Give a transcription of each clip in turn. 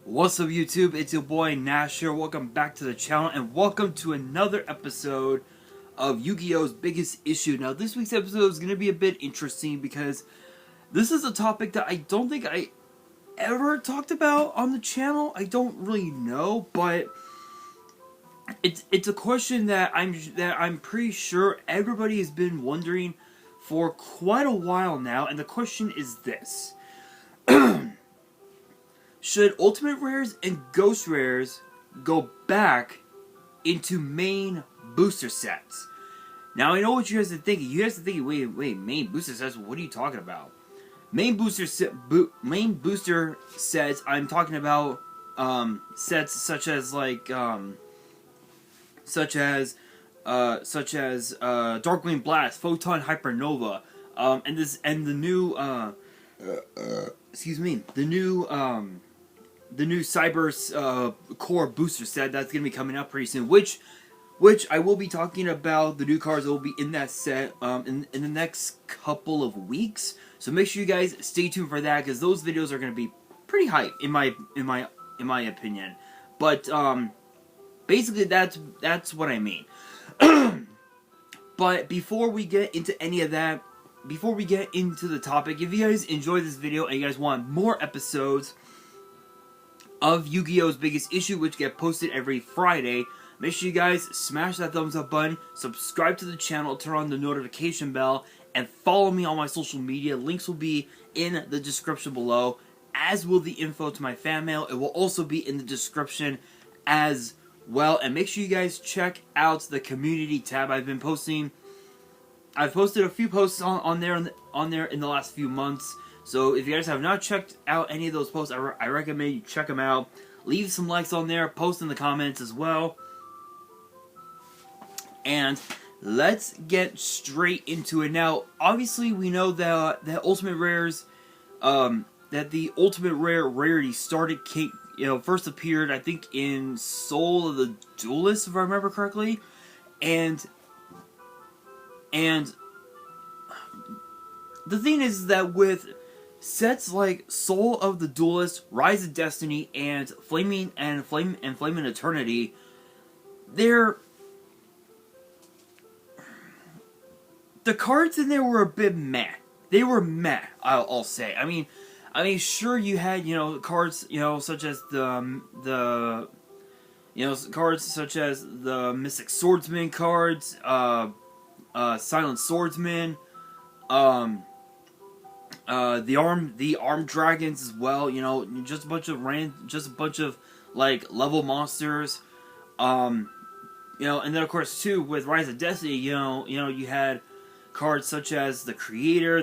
What's up YouTube, it's your boy Nash here. Welcome back to the channel and welcome to another episode of Yu-Gi-Oh's Biggest Issue. Now this week's episode is going to be a bit interesting because this is a topic that I don't think I ever talked about on the channel. I don't really know, but it's a question that I'm pretty sure everybody has been wondering for quite a while now, and the question is this. Should Ultimate Rares and Ghost Rares go back into main booster sets? Now, I know what you guys are thinking. You guys are thinking, wait, main booster sets? What are you talking about? Main booster sets, I'm talking about sets such as Darkwing Blast, Photon Hypernova, and the new the new Cyber Core booster set that's going to be coming out pretty soon, which I will be talking about the new cards that will be in that set in the next couple of weeks. So make sure you guys stay tuned for that, because those videos are going to be pretty hype in my opinion. But basically that's what I mean. But before we get into any of that, before we get into the topic, if you guys enjoy this video and you guys want more episodes of Yu-Gi-Oh's Biggest Issue, which get posted every Friday, make sure you guys smash that thumbs up button, subscribe to the channel, turn on the notification bell, and follow me on my social media. Links will be in the description below, as will the info to my fan mail. It will also be in the description as well. And make sure you guys check out the community tab. I've posted a few posts on there in the last few months. So if you guys have not checked out any of those posts, I recommend you check them out. Leave some likes on there, post in the comments as well. And let's get straight into it. Now, obviously, we know that Ultimate Rares, that the Ultimate Rare rarity first appeared, I think, in Soul of the Duelist, if I remember correctly, and the thing is that with sets like Soul of the Duelist, Rise of Destiny, and Flaming Eternity, the cards in there were a bit meh. They were meh, I'll say. I mean, sure, you had, cards, such as the cards such as the Mystic Swordsman cards, Silent Swordsman, the armed dragons as well. Just a bunch of like level monsters. And then of course too with Rise of Destiny, you had cards such as the Creator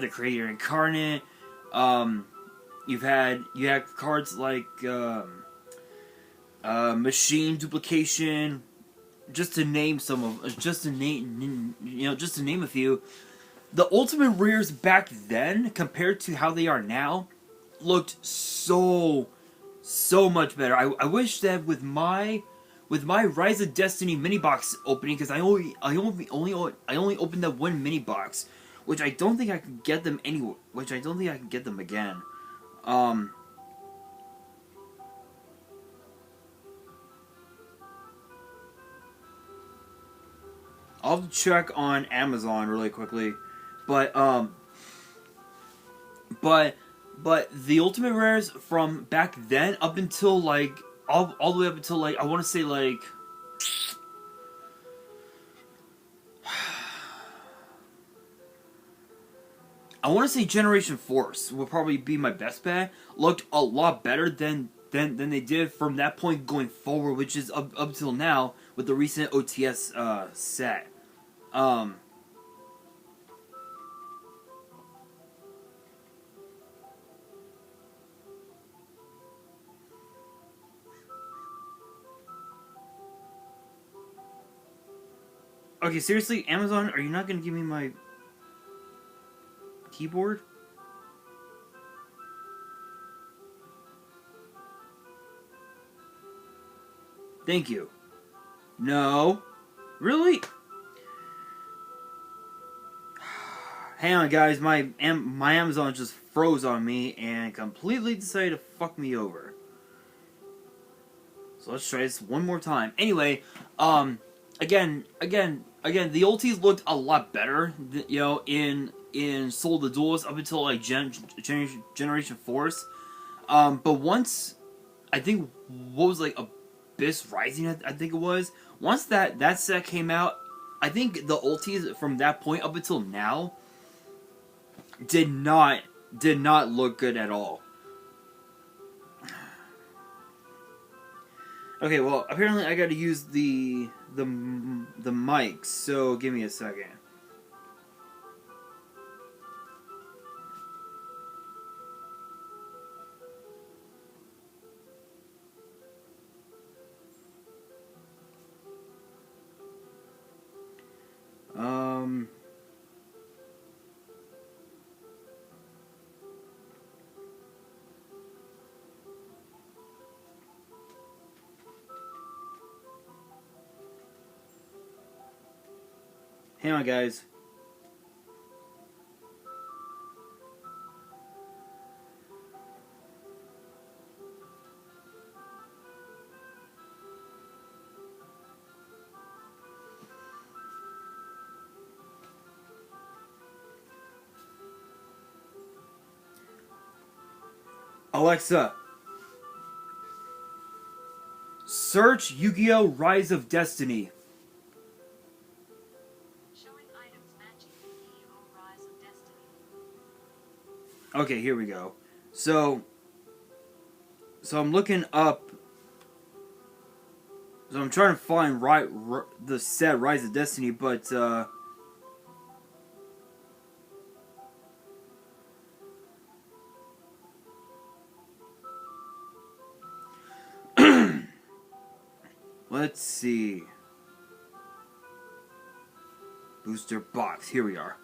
Incarnate. You had cards like Machine Duplication, just to name a few. The Ultimate Rares back then, compared to how they are now, looked so much better. I wish that with my Rise of Destiny mini box opening, because I only opened that one mini box, which I don't think I can get them anywhere. Which I don't think I can get them again. I'll have to check on Amazon really quickly, but the Ultimate Rares from back then up until like all the way up until like I want to say like Generation Force will probably be my best bet. Looked a lot better than they did from that point going forward, which is up till now with the recent OTS set. Okay, seriously, Amazon, are you not going to give me my keyboard? Thank you. No. Really? Hang on, guys. My Amazon just froze on me and completely decided to fuck me over. So let's try this one more time. Anyway, again, the ultis looked a lot better, you know, in Soul of the Duelist up until like Generation Force. But once, I think, what was like Abyss Rising, I think it was. Once that set came out, I think the ultis from that point up until now did not look good at all. Okay, well, apparently I gotta use the mic, so give me a second. Hang on, guys. Alexa, search Yu-Gi-Oh! Rise of Destiny. Showing items matching Yu-Gi-Oh! Rise of Destiny. Okay, here we go. So I'm looking up. So I'm trying to find the set Rise of Destiny, but let's see. Booster box. Here we are.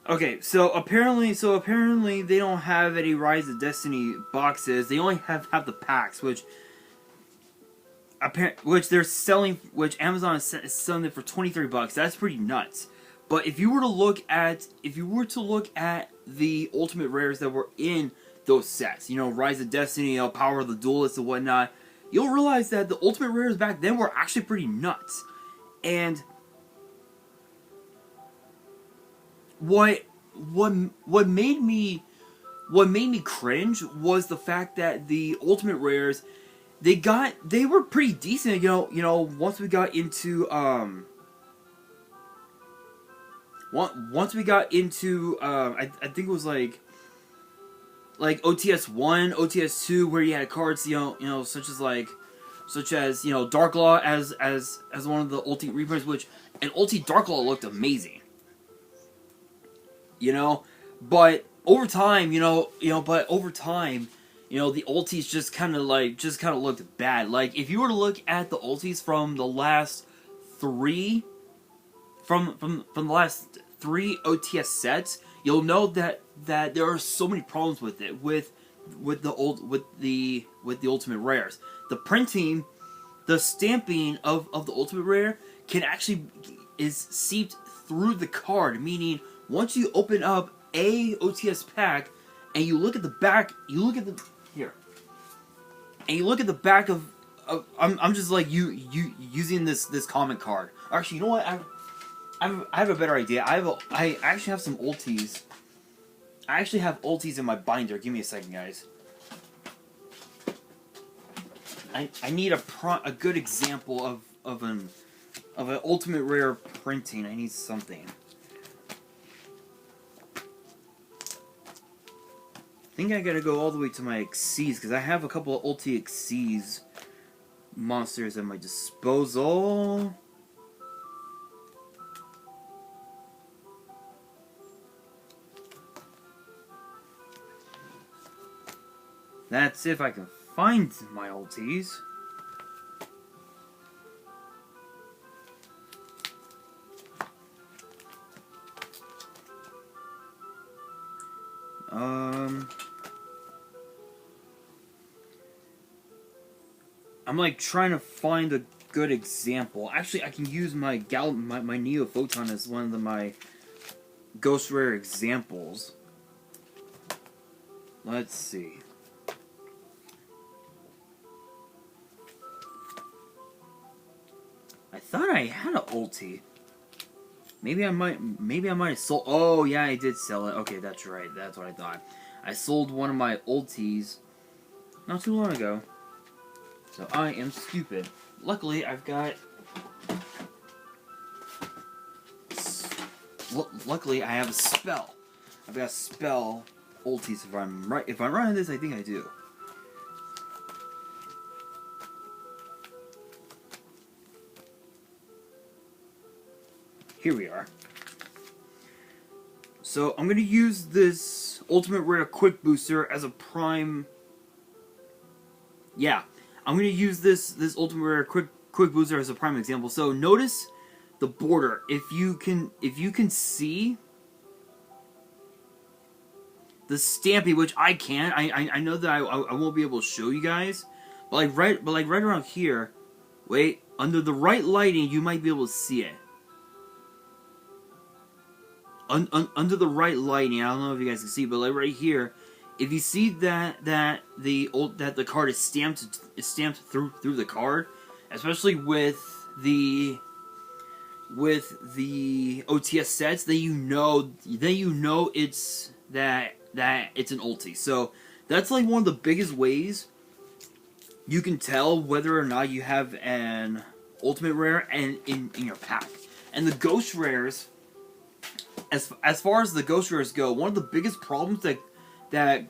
Okay, so apparently they don't have any Rise of Destiny boxes. They only have the packs, which they're selling, which Amazon is selling it for $23. That's pretty nuts. But if you were to look at the ultimate rares that were in those sets, you know, Rise of Destiny, you know, Power of the Duelist and whatnot, you'll realize that the ultimate rares back then were actually pretty nuts. And what made me cringe was the fact that the ultimate rares, they were pretty decent, you know, once we got into I think it was like OTS 1, OTS 2, where you had cards, you know, such as you know, Dark Law as one of the ulti reprints, which an ulti Dark Law looked amazing. You know, but over time, the ultis just kind of looked bad. Like, if you were to look at the ultis from the last three OTS sets, you'll know that there are so many problems with it, with the ultimate rares. The printing, the stamping of the ultimate rare is seeped through the card, meaning once you open up a OTS pack and you look at the back, of I'm just like using this comment card. Actually, you know what? I have a better idea. I actually have some ultis. I actually have ultis in my binder. Give me a second, guys. I need a good example of an ultimate rare printing. I need something. I think I gotta go all the way to my Xyz, because I have a couple of ulti Xyz monsters at my disposal. That's if I can find my ultis. I'm like trying to find a good example. Actually, I can use my Neo Photon as one of my Ghost Rare examples. Let's see. I thought I had an ulti. Maybe I might have sold. Oh yeah, I did sell it. Okay, that's right. That's what I thought. I sold one of my ultis not too long ago. So I am stupid. Luckily, I've got. Luckily, I have a spell. I've got spell ultis. If I'm right, on this, I think I do. Here we are. So I'm gonna use this ultimate rare quick booster as a prime. Yeah, I'm gonna use this ultimate rare quick booster as a prime example. So notice the border. If you can see the Stampy, which I can't. I know that I won't be able to show you guys, but right around here. Wait, under the right lighting, you might be able to see it. Under the right lighting, I don't know if you guys can see, but like right here, if you see that the card is stamped through the card, especially with the OTS sets, then you know it's that it's an ulti. So that's like one of the biggest ways you can tell whether or not you have an ultimate rare and in your pack. And the ghost rares, as far as the ghost rares go, one of the biggest problems that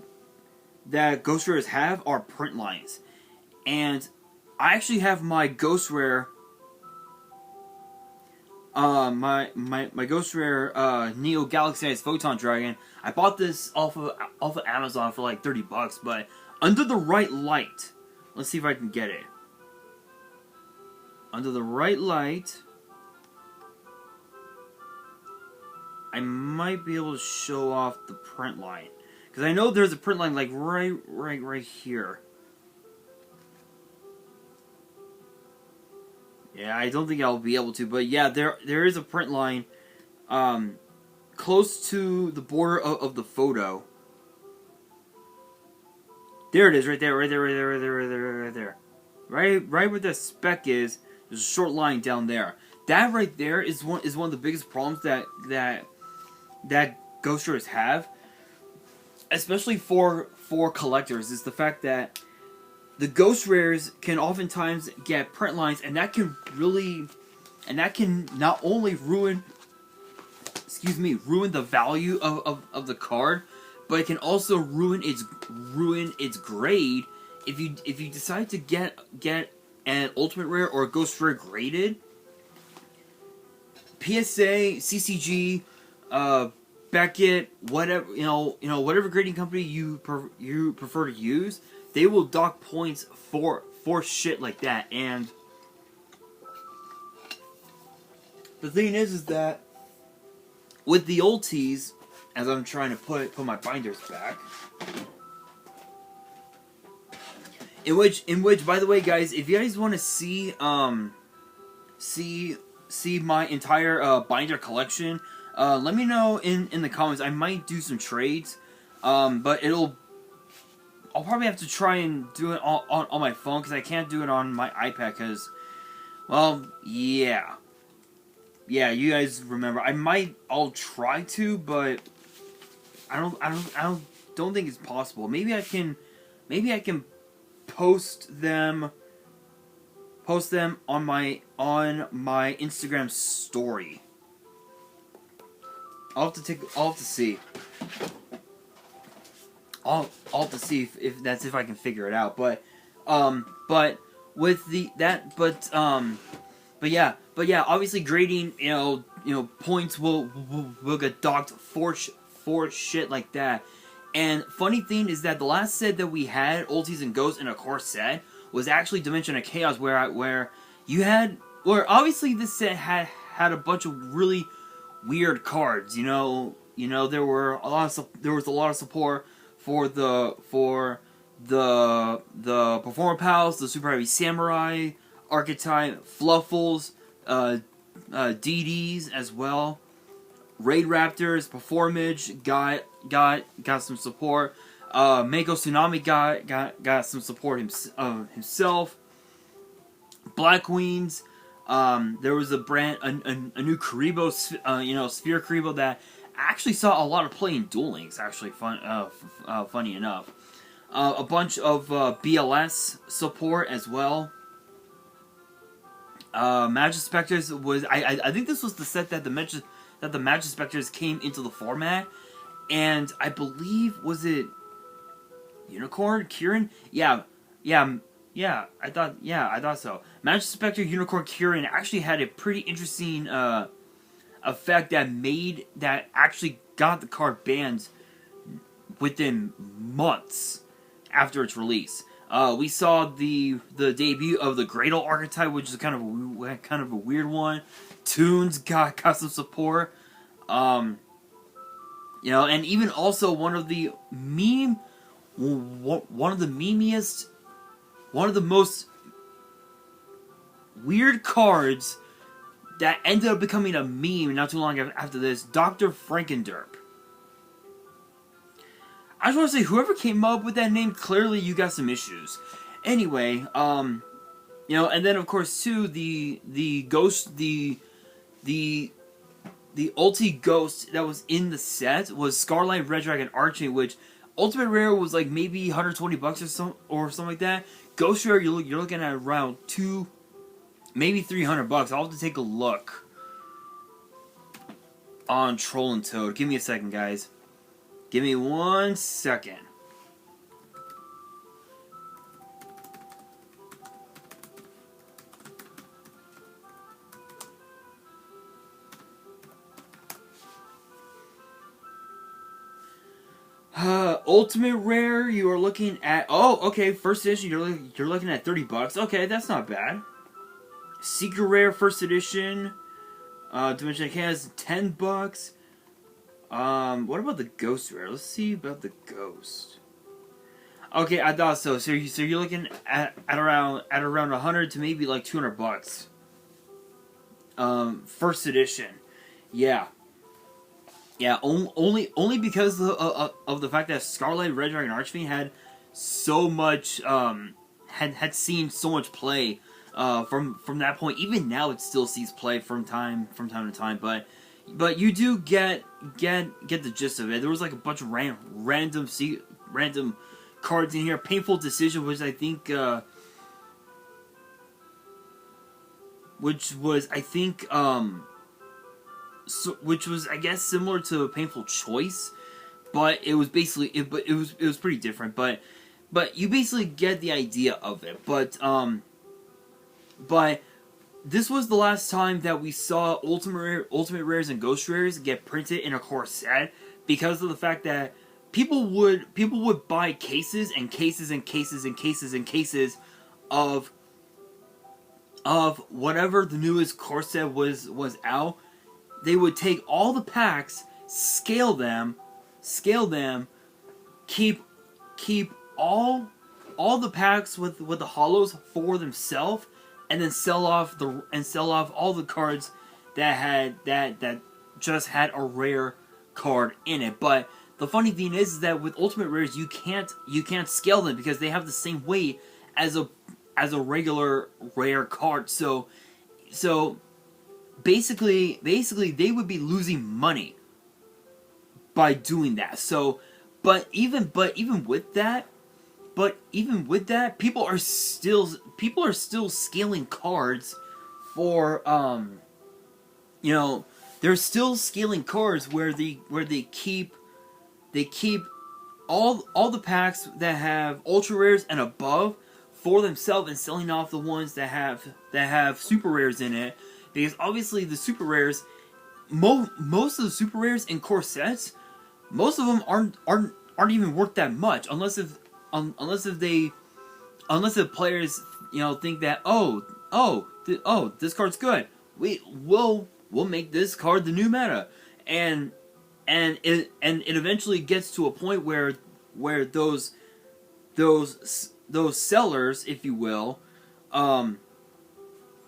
ghost rares have are print lines. And I actually have my ghost rare, my ghost rare Neo Galaxy-Eyes Photon Dragon. I bought this off of Amazon for like $30, but under the right light, let's see if I can get it. Under the right light, I might be able to show off the print line, because I know there's a print line like right here. Yeah, I don't think I'll be able to, but yeah, there is a print line close to the border of the photo. There it is, right there. Right where the speck is, there's a short line down there. That right there is one of the biggest problems that ghost rares have, especially for collectors, is the fact that the ghost rares can oftentimes get print lines, and that can not only ruin the value of the card, but it can also ruin its grade if you decide to get an ultimate rare or a ghost rare graded. PSA, CCG, Beckett, whatever whatever grading company you prefer to use, they will dock points for shit like that. And the thing is that with the ultis, as I'm trying to put my binders back, in which by the way, guys, if you guys want to see my entire binder collection, let me know in the comments. I might do some trades, but I'll probably have to try and do it on my phone, because I can't do it on my iPad, because, well, yeah, you guys remember. I'll try to, but I don't think it's possible. Maybe I can post them on my Instagram story. I'll have to see. I'll have to see if I can figure it out. But with but yeah, obviously grading, points will get docked for shit like that. And funny thing is that the last set that we had, ultis and ghosts in a core set, was actually Dimension of Chaos, where obviously this set had a bunch of really weird cards. There was a lot of support for the Performer Pals, the Super Heavy Samurai archetype, Fluffles, DDs as well. Raid Raptors, Performage got some support. Mako Tsunami got some support himself. Black Queens. There was a new Karibo, Sphere Karibo that actually saw a lot of play in Duel Links. Actually, funny enough. A bunch of BLS support as well. Magic Spectres was I think this was the set that the Magic Spectres came into the format, and I believe was it Unicorn Kieran? Yeah. I thought so. Magic Spectre Unicorn Kieran actually had a pretty interesting effect that actually got the card banned within months after its release. We saw the debut of the Gradle archetype, which is kind of a weird one. Toons got some support. And even also one of the most weird cards that ended up becoming a meme not too long after this, Dr. Frankenderp. I just want to say, whoever came up with that name, clearly you got some issues. Anyway, and then of course too, the ghost, the ulti ghost that was in the set was Scarlet Red Dragon Archie, which Ultimate Rare was like maybe $120 or something like that. Ghost Rare, you're looking at around maybe $300. I'll have to take a look on Troll and Toad. Give me a second, guys. Give me 1 second. Ultimate Rare, you are looking at... Oh, okay, first edition, you're looking at $30. Okay, that's not bad. Secret Rare First Edition, Dimension has $10. What about the Ghost Rare? Let's see about the Ghost. Okay, I thought so. So you're looking at around 100 to maybe like $200. First edition, yeah. Only because of the fact that Scarlet Red Dragon Archfiend had so much had seen so much play from that point. Even now, it still sees play from time to time, but you do get the gist of it. There was like a bunch of random cards in here. Painful Decision, which I think which was I guess similar to a Painful Choice, but it was basically it was pretty different. But you basically get the idea of it. But this was the last time that we saw Ultimate Rares and Ghost Rares get printed in a core set, because of the fact that people would buy cases and cases and cases and cases and cases of whatever the newest core set was out. They would take all the packs, scale them, keep all the packs with the holos for themselves, and then sell off all the cards that just had a rare card in it. But the funny thing is that with Ultimate Rares you can't scale them because they have the same weight as a regular rare card. So basically they would be losing money by doing that. So but even with that, people are still scaling cards for they're still scaling cards where they keep all the packs that have ultra rares and above for themselves, and selling off the ones that have super rares in it, because obviously the super rares, most of the super rares in core sets, most of them aren't even worth that much unless if the players think that this card's good, we'll make this card the new meta, and it eventually gets to a point where those sellers, if you will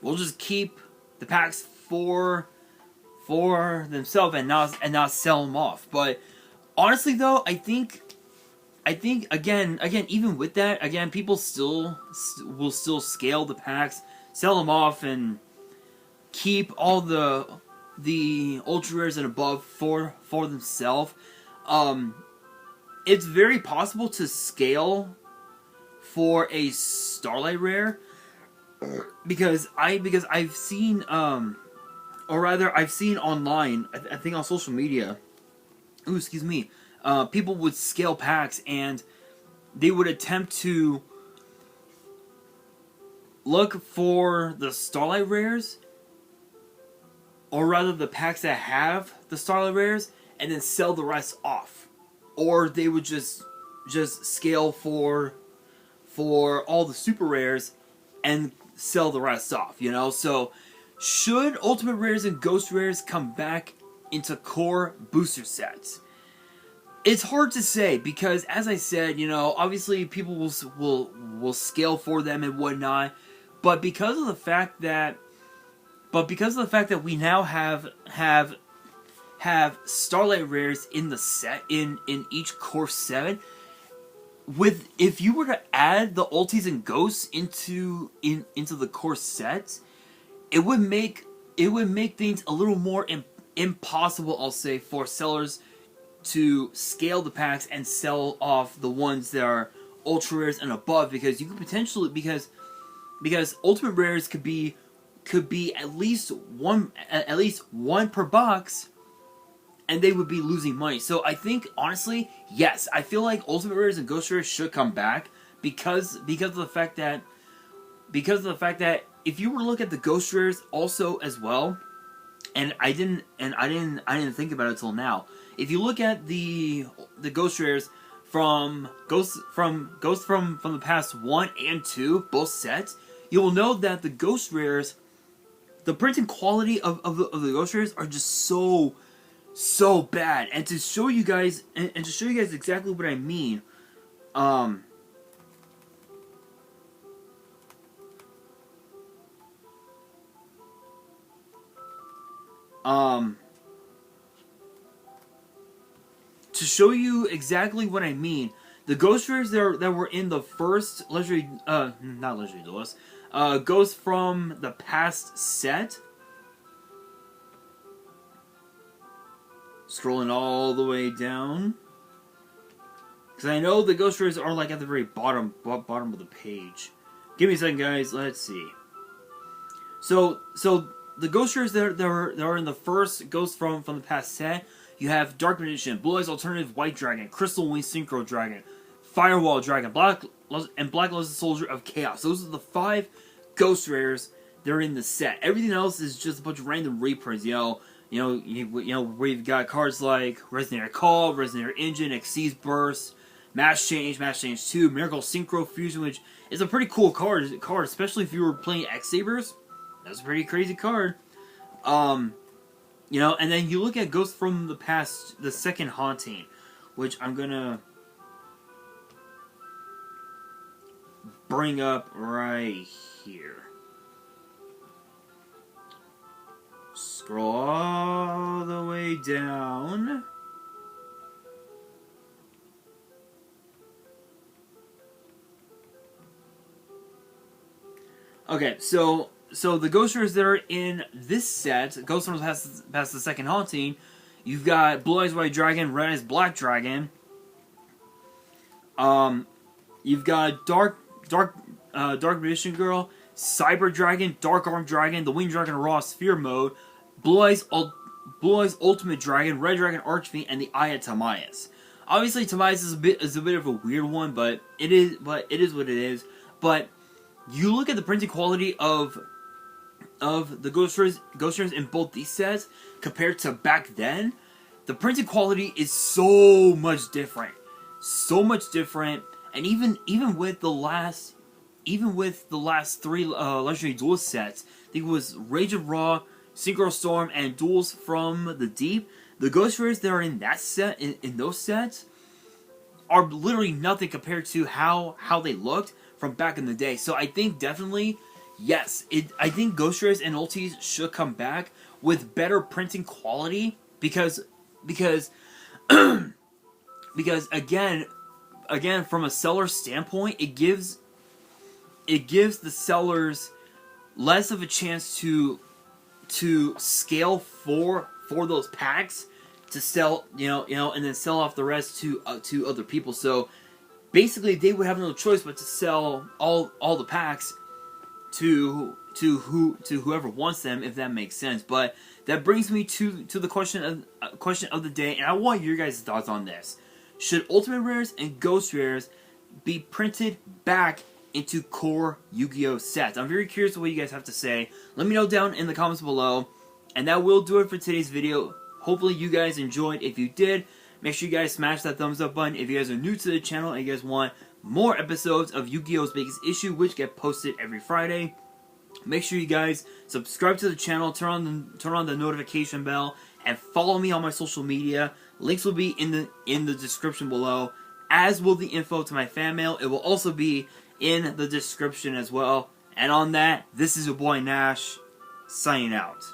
just keep the packs for themselves and not sell them off. But honestly though, I think again, even with that, again, people will still scale the packs, sell them off, and keep all the ultra rares and above for themselves. It's very possible to scale for a Starlight rare because I've seen or rather I've seen online, I think on social media. Ooh, excuse me. People would scale packs and they would attempt to look for the Starlight rares, or rather the packs that have the Starlight rares, and then sell the rest off. Or they would just scale for all the super rares and sell the rest off, you know? So should Ultimate Rares and Ghost Rares come back into core booster sets? It's hard to say because, as I said, you know, obviously people will scale for them and whatnot, but because of the fact that we now have Starlight rares in the set in each core 7, if you were to add the ultis and ghosts into the core sets, it would make things a little more impossible, I'll say, for sellers to scale the packs and sell off the ones that are ultra rares and above, because you could potentially because ultimate rares could be at least one per box, and they would be losing money. So I think, honestly, yes, I feel like Ultimate Rares and Ghost Rares should come back because of the fact that if you were to look at the Ghost Rares also as well, and I didn't think about it till now. If you look at the Ghost Rares from the past 1 and 2, both sets, you will know that the Ghost Rares, the printing quality of the Ghost Rares are just so bad. And to show you guys exactly what I mean, to show you exactly what I mean, the Ghost Rares that were in the first Legendary, not Legendary Duelist, Ghost from the past set. Scrolling all the way down, because I know the Ghost Rares are like at the very bottom of the page. Give me a second, guys. Let's see. So the Ghost Rares that are in the first Ghost from the past set, you have Dark Magician, Blue Eyes Alternative White Dragon, Crystal Wing Synchro Dragon, Firewall Dragon, Black Luster Soldier of Chaos. Those are the 5 Ghost Rares that are in the set. Everything else is just a bunch of random reprints, You know, we've got cards like Resonator Call, Resonator Engine, Xyz Burst, Mass Change 2, Miracle Synchro Fusion, which is a pretty cool card, especially if you were playing X-Sabers. That's a pretty crazy card. You know, and then you look at Ghost from the past, the second Haunting, which I'm gonna bring up right here. Scroll all the way down. Okay, so the Ghost Rares that are in this set, Ghost from past the second Haunting, you've got Blue Eyes White Dragon, Red Eyes Black Dragon. You've got Dark Magician Girl, Cyber Dragon, Dark Arm Dragon, the Winged Dragon Raw Sphere Mode, Blue Eyes Ultimate Dragon, Red Dragon Archfiend, and the Eye of Timaeus. Obviously, Timaeus is a bit of a weird one, but it is what it is. But you look at the printing quality of the Ghost Rares in both these sets compared to back then, the printing quality is so much different, and even with the last 3 Legendary Duelist sets, I think it was Rage of Ra, Synchro Storm, and Duels from the Deep. The Ghost Rares that are in that set, in those sets, are literally nothing compared to how they looked from back in the day. So I think definitely, yes, I think Ghost Rares and Ultis should come back with better printing quality because again, again, from a seller standpoint, it gives the sellers less of a chance to scale for those packs to sell, and then sell off the rest to other people. So basically, they would have no choice but to sell all the packs to whoever wants them, if that makes sense. But that brings me to the question of the day, and I want your guys' thoughts on this. Should Ultimate Rares and Ghost Rares be printed back into core Yu-Gi-Oh sets? I'm very curious what you guys have to say. Let me know down in the comments below. And that will do it for today's video. Hopefully you guys enjoyed. If you did, make sure you guys smash that thumbs up button. If you guys are new to the channel and you guys want more episodes of Yu-Gi-Oh's Biggest Issue, which get posted every Friday, make sure you guys subscribe to the channel, turn on the notification bell, and follow me on my social media. Links will be in the description below, as will the info to my fan mail. It will also be in the description as well. And on that, this is your boy Nash, signing out.